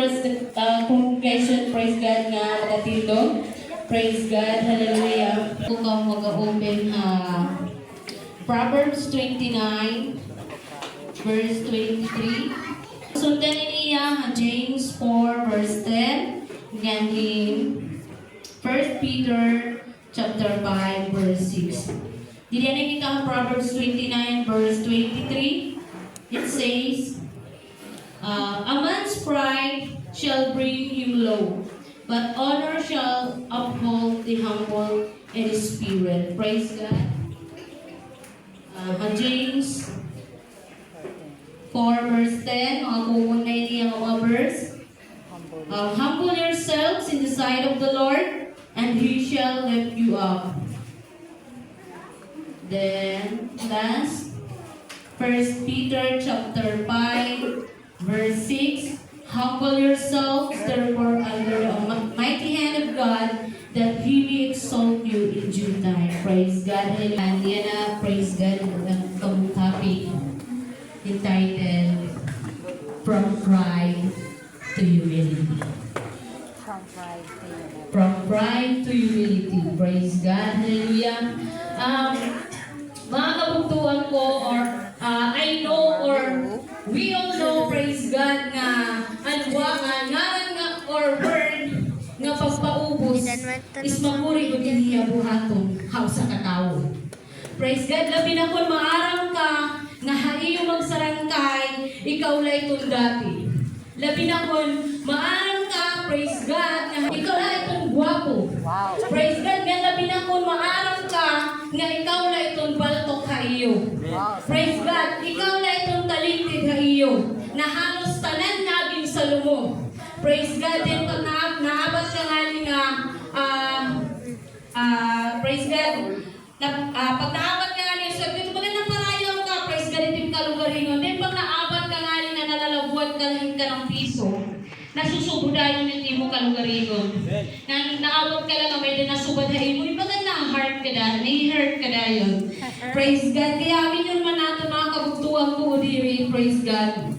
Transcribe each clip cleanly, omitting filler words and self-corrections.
members ng congregation, praise God nga magatilo. Praise God, hallelujah. Kung ka mag-open Proverbs 29, verse 23. Sundan niya James 4, verse 10. Ganyan 1 Peter chapter 5, verse 6. Diyan kita ang Proverbs 29, verse 23. It says, a man's pride shall bring him low, but honor shall uphold the humble in spirit. Praise God. James 4 verse 10, mga kumun na ini ang mga verse. Humble yourselves in the sight of the Lord, and He shall lift you up. Then, last, 1 Peter chapter 5, verse 6, humble yourselves, therefore, under the mighty hand of God, that He may exalt you in due time. Praise God. And yan praise God, ang topic entitled, From Pride to Humility. From pride to humility. Praise God. Hallelujah. Mga kabugtuan ko, or I know, or we all know, praise God, nga ngaran nga or word nga pagpaubos is maguri ko din buhaton how sa katao. Praise God. Labi na kung maarang ka nga haiyo magsarangkay, ikaw lay itong dati. Labi na kung maarang ka, praise God, nga ikaw lay itong guwapo. Wow. Praise God. Nga labi na kung maarang ka nga ikaw lay itong baltok haiyo. Wow. Praise God. Ikaw lay itong talented haiyo na halos tanan naging sa lumo. Praise God. Then pag naabot ka nga nga praise God. Pag naabot ka nga niya, sabi ko, magandang parayaw ka, praise God, itim ka lugaringon. Then pag naabot ka nga na nalalabuan ka lang ka ng piso, nasusubudayon yung timo ka lugaringon. Naabot ka lang na may nasubadahin mo, ibagan na heart ka da, may-heart ka da yun. Praise God. Kaya amin yun man natin mga kabugtuang ko, diri, praise God.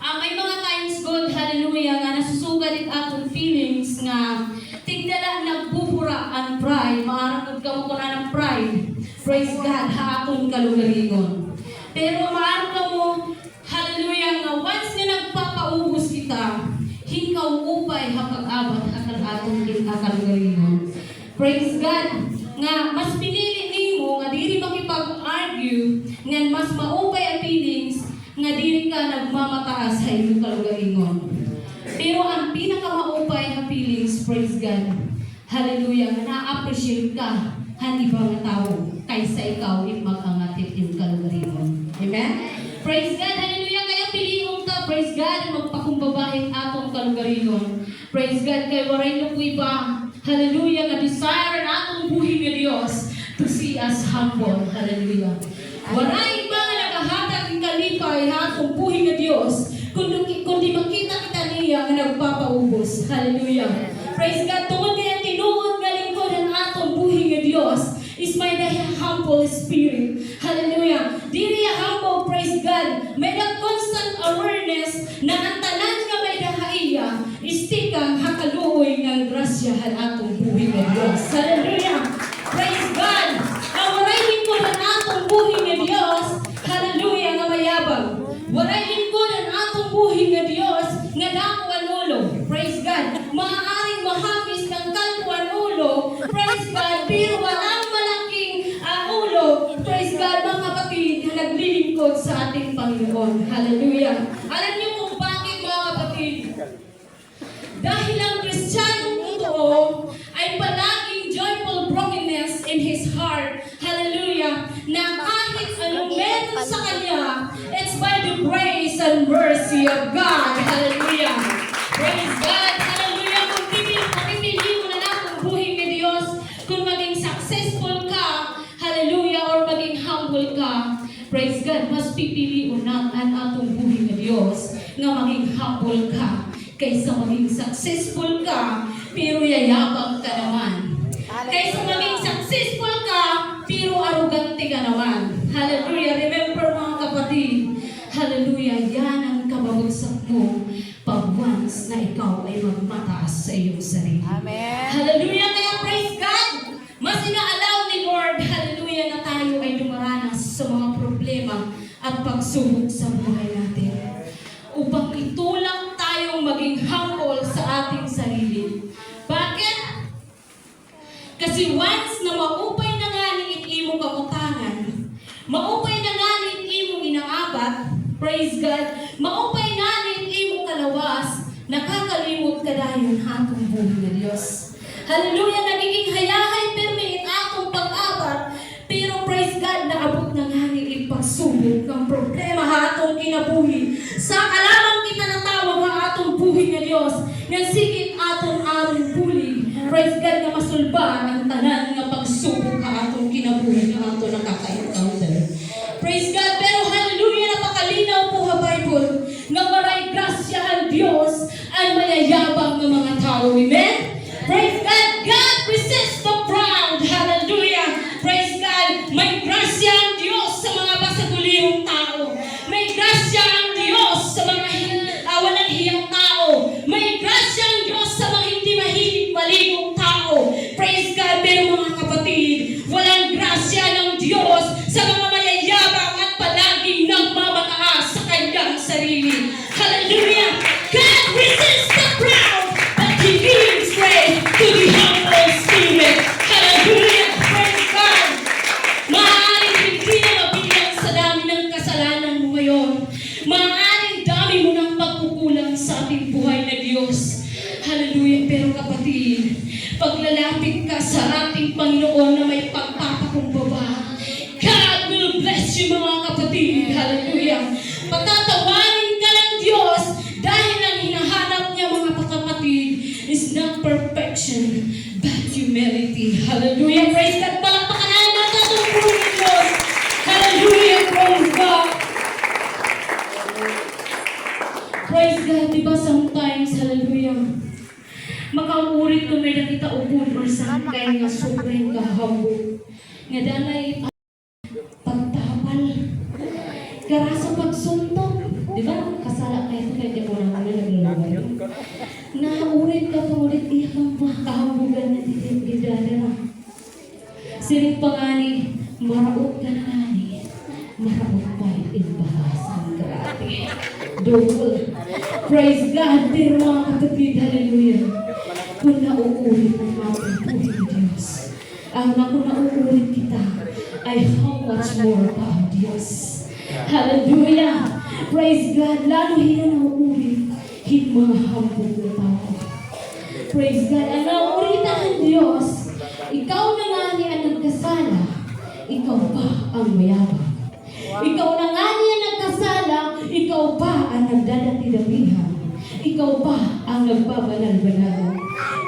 May mga times, God, hallelujah, nga nasusugalit atong feelings nga tigdala nagbubura ang pride, maarang ka mo na ng pride. Praise God, haakong kalugaringon. Pero maarang ka mo, hallelujah, nga once na nagpapaubos kita, hingkaw upay hapag-abot ang atong kalugaringon. Praise God, nga mas pinili nimo nga diri makipag-argue, nga mas maupay ang feelings, nga diri ka nagmamataas sa iyong kalugaringon. Pero ang pinakamaupay na feelings, praise God, hallelujah, na-appreciate ka hindi ba nga tao kaysa ikaw mag-angatit yung kalugaringon. Amen? Praise God, hallelujah, kaya piliong ka, praise God, magpakumbabahit atong kalugaringon. Praise God, kaya waray na po iba, hallelujah, nga desire na atong buhay ng Diyos to see us humble, hallelujah. Waray iba nga nagahatag ng kalipay atong buhay ng Diyos, kundi makita kita niya nga nagpapaubos. Hallelujah. Praise God. Tungod kaya tinuod nga lingkod ang atong buhi nga Diyos is may the humble spirit. Hallelujah. Diri humble, praise God. May the constant awareness na ang tanan nga may dahaiya is tikang hakaluoy ng grasya ang atong buhi nga Diyos. Hallelujah. Praise God. Ang waray lingkod ang atong buhi nga Diyos. Hallelujah nga mayabang. Waray lingkod ang atong buhi nga Diyos nga dako ang ulo. Praise God. Maaaring mahagis ng kalpo ang ulo. Praise God. Pero walang malaking ulo. Praise God, mga kapatid, na naglilingkod sa ating Panginoon. Hallelujah. Alam niyo kung bakit, mga kapatid? Dahil ang Kristiyanong totoo ay palaging joyful brokenness in his heart. Hallelujah. Na kahit anong meron sa kanya, it's by the grace and mercy of God. Hallelujah. Praise God. Hallelujah. Kung pipili mo na lang kung buhay ni Diyos, kung maging successful ka, hallelujah, or maging humble ka, praise God, mas pipili mo na ang atong buhay ni Diyos na maging humble ka kaysa maging successful ka, pero yayabang ka naman. Kaysa maging successful ka, pero arrogante ka naman. Hallelujah. Remember mga kapatid, hallelujah, yan ang kababagsak mo pag once na ikaw ay magmataas sa iyong sarili. Amen. Hallelujah! Kaya praise God! Mas inaalaw ni Lord, hallelujah, na tayo ay dumaranas sa mga problema at pagsubok sa buhay natin. Upang itulang tayong maging humble sa ating sarili. Bakit? Kasi once na maupay na nga ni imong kamutangan, maupay na nga ni imong inaabat, praise God, maupay na ni imong kalawas, nakakalimot ka dayon atong buhay na Diyos. Hallelujah! Nagiging hayahay permit atong pag-abat, pero praise God, naabot na nga ni ipagsubok ng problema atong kinabuhi. Sa kalamang kita natawag ang atong buhay na Diyos, nga sigit atong aming bulig. Praise God na masulban ang tanan nga pagsubok ka atong kinabuhi nga atong nakaka-encounter. Praise God, pero hallelujah, napakalinaw po ha Bible, nga maray grasya ang Diyos ang mayayabang ng mga tao. Amen? Praise God, God resists the proud. Hallelujah. Praise God, may grasya ang Diyos sa mga basagulirong tao. May grasya ang Diyos sa mga walang hiyang tao. May grasya ang Diyos sa mga hindi mahilig maligong tao. Praise God, pero mga kapatid, walang grasya ng Diyos sa mga mayayabang at palaging nagmamataas sa kanyang sarili. Hallelujah. God resists the proud, but He gives grace to the humble spirit. Hallelujah. Praise God. Maaaring hindi na mabilang sa dami ng kasalanan mo ngayon. Maaaring dami mo ng pagkukulang sa ating buhay na Diyos. Hallelujah. Pero kapatid, paglalapit ka sa ating Panginoon na may pagpapakumbaba, God will bless you mga kapatid. Hallelujah. Patatawarin ka ng Diyos dahil ang hinahanap niya mga kapatid is not perfection but humility. Hallelujah. Praise God. Palakpakan natin ang buhay ng Diyos. Hallelujah. Praise God. Praise God. Diba sometimes, hallelujah, makaurit ko may nakita upod or sakay nga sobrang kahabo. Nga danay pagtapal. Kara sa pagsuntok. Diba? Kasala kayo ito kaya mo lang naglulungay. Naurit ka pa ulit iyang kahabugan na didadara. Sirit pa nga ni, maraot ka na nga ni. Maraot pa ibahasan. Grabe. Double. Praise God. Pero mga kapatid, hallelujah. Kung nauulit ang ating buhay ng Diyos, ang kung nauulit kita, ay how much more pa ang Diyos. Hallelujah! Praise God! Lalo hina nauulit, hindi mga hambog na tao. Praise God! Ang nauulit ang Diyos, ikaw na nga niya ang nagkasala, ikaw pa ang mayabang. Ikaw na nga niya nagkasala, ikaw pa ang nagdadati-dabihan. Ikaw pa ang nagbabanal-banal.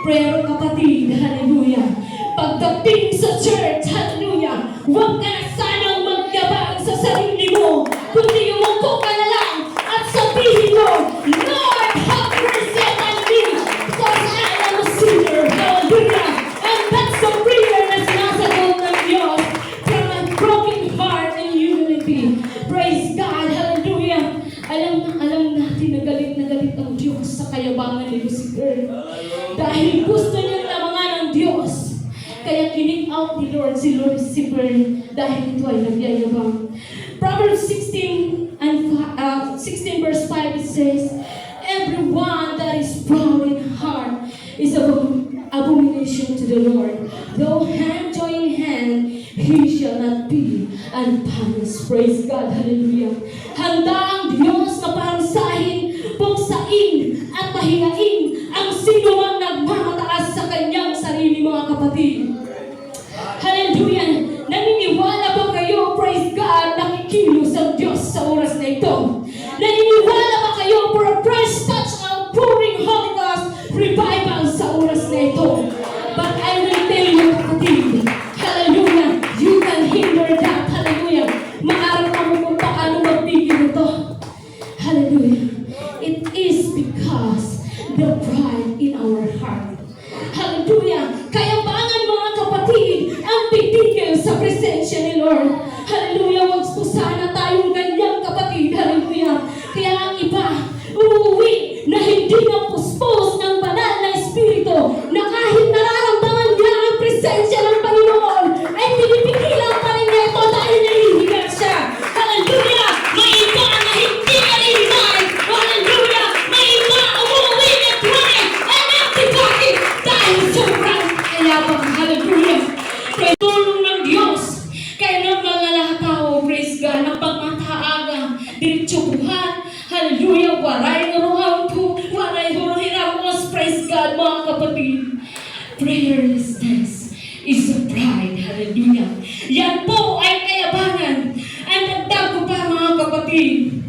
Pero kapatid, hallelujah, pagdating sa church, hallelujah, huwag ka na sanang magyabang sa sarili mo, kundi umupo ka na lang at sabihin mo, Lord, have mercy on me, because I am a sinner. Hallelujah. And that's the prayer na sinasagot ng Diyos from a broken heart and humility. Praise God. Hallelujah. Alam natin na galit ang Diyos sa kayabangan ni Lucifer. Dahil gusto niyang lamangan ng Diyos. Kaya kinik out ni Lord si Lucifer dahil ito ay nagyayabang. Proverbs 16 verse 5 it says, everyone that is proud in heart is abomination to the Lord. Though hand join hand, he shall not be unpunished. Praise God. Hallelujah. Handa ang Diyos na parusahin, puksain at pahiyain ang sino mang nagmamataas sa kanyang sarili, mga kapatid. Hallelujah. Naniniwala ba kayo, praise God, nakikilos ang Diyos sa oras na ito? Naniniwala ba kayo for a fresh touch of pouring Holy Ghost revival sa oras na ito? But I will tell you, kapatid, hallelujah, you can hinder that. Hallelujah. Maaral ka mo kung paano magpigil ito. Hallelujah. It is because the pride in our heart. Hallelujah. Kayabangan, mga kapatid, ang titigil sa presensya ni Lord. Hallelujah. Huwag po sana tayong ganyang kapatid. Hallelujah. Kaya ang iba, uuwi na hindi prayerlessness is a pride. Hallelujah. Yan po ay kayabangan. Ang dagdag ko pa mga kapatid.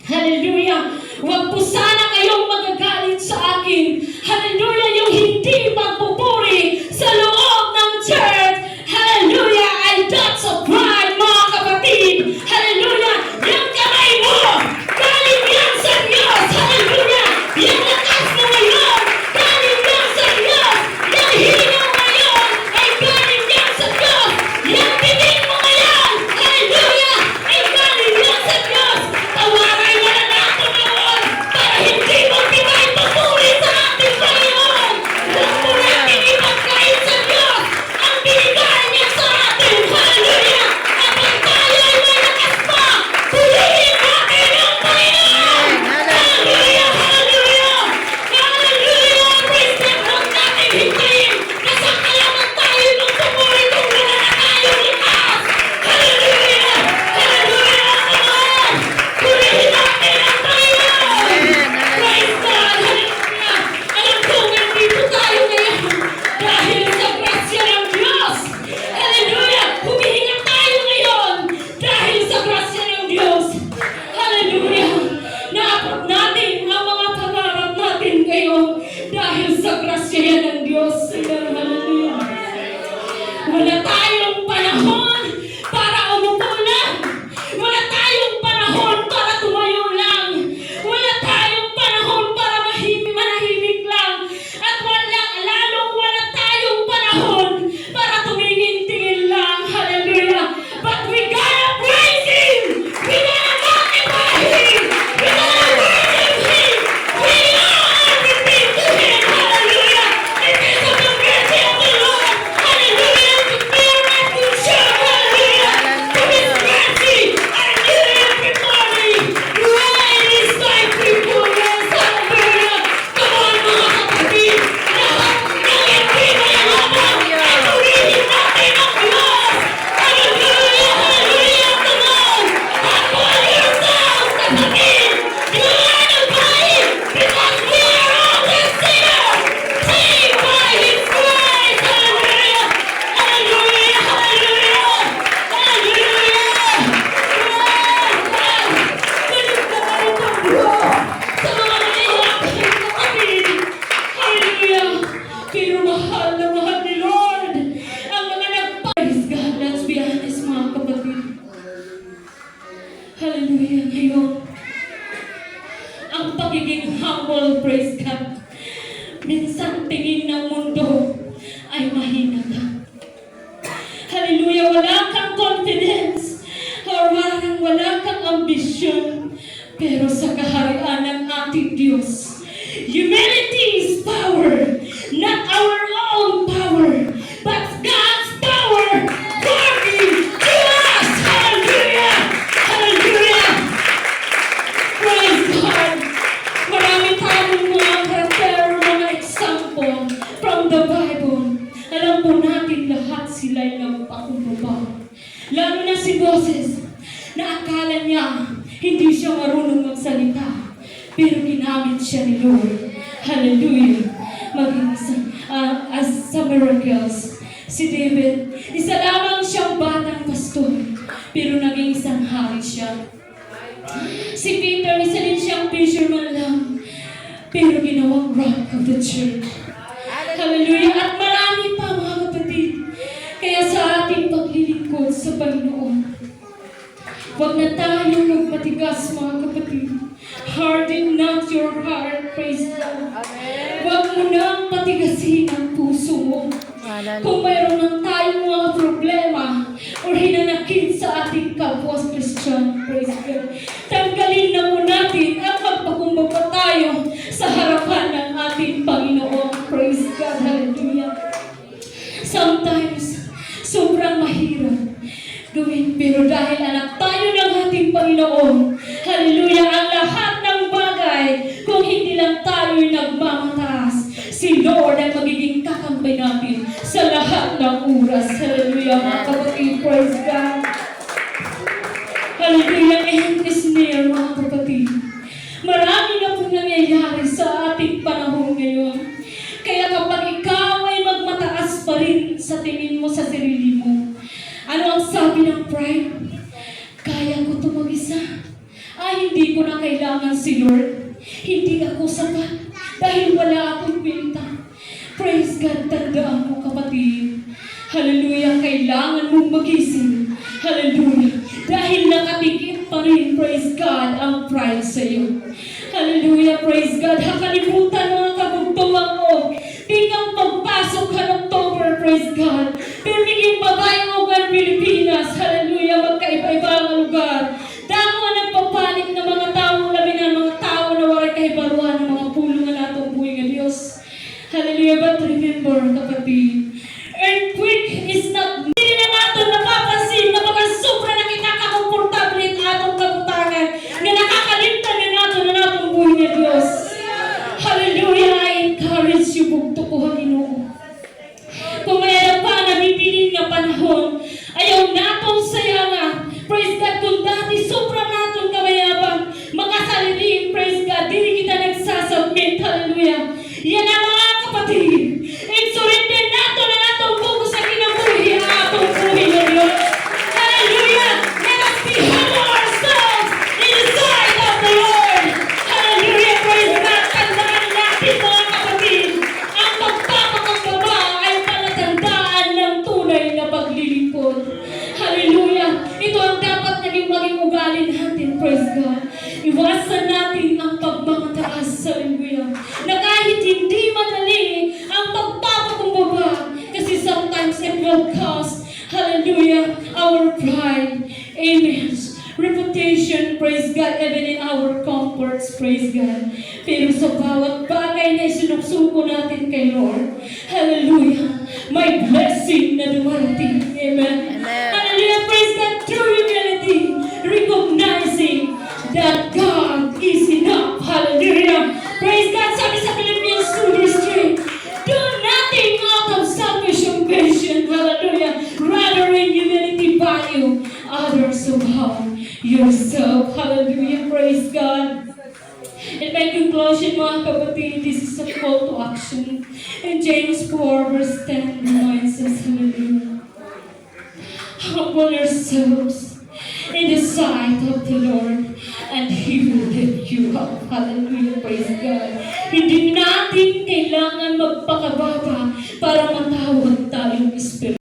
Hallelujah. Huwag po sana kayong magagalit sa akin. Hallelujah. Yung hindi magpupuri sa loob ng church. Hallelujah. Ay that's a pride mga kapatid. Hallelujah. Yung kamay mo, galing yan sa Diyos. Hallelujah. Yung lakas mo ngayon, galing yan sa Diyos. Yung hinaw ngayon, ay galing yan sa Diyos. Yung bibig mo ngayon, hallelujah, ay galing yan sa Diyos. Tawaray mo na natin noon para hindi mo pinay papuri sa ating Panginoon. Huwag mo natin ipagkain sa Diyos ang binigay niya sa atin. Hallelujah. At ang tayo ay may lakas pa, purihin natin ang Panginoon. Hallelujah. Hallelujah. Hallelujah. Praise God. Huwag natin hintayin na sa kalaman tayo ng pupuri kung wala na tayong lakas. Hallelujah. Hallelujah. Amen. Purihin natin ang Panginoon. Praise God. Hallelujah. Alam ko, nandito tayo ngayon dahil sa grasya ng Diyos. Hallelujah. Humihinga tayo ngayon dahil sa grasya ng Diyos. Hallelujah. Naabot natin ang mga pangarap natin ngayon dahil sa grasya yan ng Diyos. Hallelujah. Wala tayong panahon para umupo lang. Wala tayong panahon para tumayo lang. Wala tayong panahon para manahimik lang. At lalong wala tayong panahon para tumingin-tingin lang. Hallelujah. But we gotta praise Him. We gotta magnify Him. We gotta worship Him. We owe everything to Him. Hallelujah. It is of the mercy of the Lord. Hallelujah. To be a refuge. Hallelujah. To His mercy. Hallelujah. Every morning. Great is thy faithfulness. Hallelujah. Come on mga kapatid. Lahat ng hindi mayaman ay purihin natin ang Diyos. Hallelujah. Hallelujah. Come on. Humble yourselves, kapatid. Glorify Him because we are all His sinners. Saved by His grace. Hallelujah. Hallelujah. Hallelujah. Hallelujah. Galit na galit ang Diyos sa mga naiyakin kapatid. Hallelujah. Pero mahal na mahal ni Lord ang mga nagparis. God, let's be honest mga kapatid. Hallelujah. Ngayon, ang pagiging humble, praise God. Minsan tingin ng mundo ay mahina ka. Hallelujah. Wala kang confidence or wala kang ambisyon. Pero sa kaharian ng ating Diyos, humility is power. Not our own power, but God's power working to us. Hallelujah. Hallelujah. Praise God. Marami tayong mga karakter, mga example from the Bible. Alam po natin lahat sila'y nagpakumbaba. Lalo na si Moses, na akala niya hindi siya marunong magsalita. Pero ginamit siya ni Lord. Hallelujah. Maging as sa miracles. Si David, isa lamang siyang batang pastor. Pero naging isang hari siya. Si Peter, isa din siyang fisherman lang. Pero ginawang rock of the church. Hallelujah. At marami pa mga kapatid. Kaya sa ating paglilingkod sa Panginoon, huwag na tayong magmatigas mga kapatid. Harden not your heart, praise God. Huwag mo nang patigasin ang puso mo. Kung mayroon lang tayong mga problema o hinanakit sa ating kapwa Christian, praise God, tanggalin na mo natin at magpakumbaba tayo sa harapan ng ating Panginoon, praise God, hallelujah. Sometimes, sobrang mahirap gawin, pero dahil anak tayo ng ating Panginoon, hallelujah, ang lahat ng bagay, kung hindi lang tayo'y nagmamataas, si Lord ay magiging kakambay natin sa lahat ng oras. Hallelujah, mga kapatid, praise God. Hallelujah, end is near, mga kapatid. Marami na po nangyayari sa ating panahon ngayon. Kaya kapag ikaw ay magmataas, tingin mo sa sarili mo. Ano ang sabi ng pride? Kaya ko ito mag-isa. Hindi ko na kailangan si Lord. Hindi ako sapat dahil wala akong kwenta. Praise God, tandaan mo kapatid. Hallelujah, kailangan mong magising. Hallelujah. Dahil nakapikit pa rin, praise God, ang pride sa iyo. Hallelujah, praise God. Hakalimutan mo ang kabugtuman mo. Tinggang pagpasok ka ng October, praise God. Pimiging babaeng ugan Pilipinas. Hallelujah, magkaiba-iba ang lugar. Damo ang nagpapanik ng mga tao, labi ng mga tao na waray kahibaruan ng mga pulungan natong buhay ng Diyos. Hallelujah, but remember, kapatid, earthquake is not, hindi na natin napapansin na baka sobra na kita kakomportable at atong kabutangan na nakakalimtan na natin na natong buhay ng Diyos. Hallelujah, I encourage you, bugto ko ang Ginoo. Kung mayroon pa na bibilin nga panahon, ayaw naton saya nga. Praise God, kung dati sobrang naton kamayabang, makasaliling, praise God, dili kita nagsasubmit, hallelujah. Yan ang mga kapatid. I-surrender naton na natong buko sa kinabuhi ang atong buhay ng Diyos. Hallelujah. Let us be humble ourselves in the sight of the Lord. Hallelujah, praise God. Tandaan natin mga kapatid, ang pagpapakababa ay palatandaan ng tunay na paglilingkod. Hallelujah. Ito ang dapat maging ugali natin, praise God. Iwasan natin ang pagmamataas, hallelujah. Na kahit hindi madali ang pagpapakumbaba, kasi sometimes it will cost, hallelujah, our pride. Amen. Reputation, praise God, even in our comforts, praise God. Pero sa bawat bagay na isinuksuko natin kay Lord, hallelujah, may blessing na dumarating. Amen. Hallelujah, praise God, true humility, recognizing that God is enough. Hallelujah. Praise God, sabi sa Philippians 2 verse 3, do nothing out of selfish ambition. Hallelujah. Rather in humility value others above yourself. Hallelujah. Praise God. In my conclusion, mga kapatid, this is a call to action. And James 4 verse 10 reminds us, hallelujah. Humble yourselves in the sight of the Lord, and He will lift you up. Hallelujah, praise God. Hindi natin kailangan magpakababa para matawag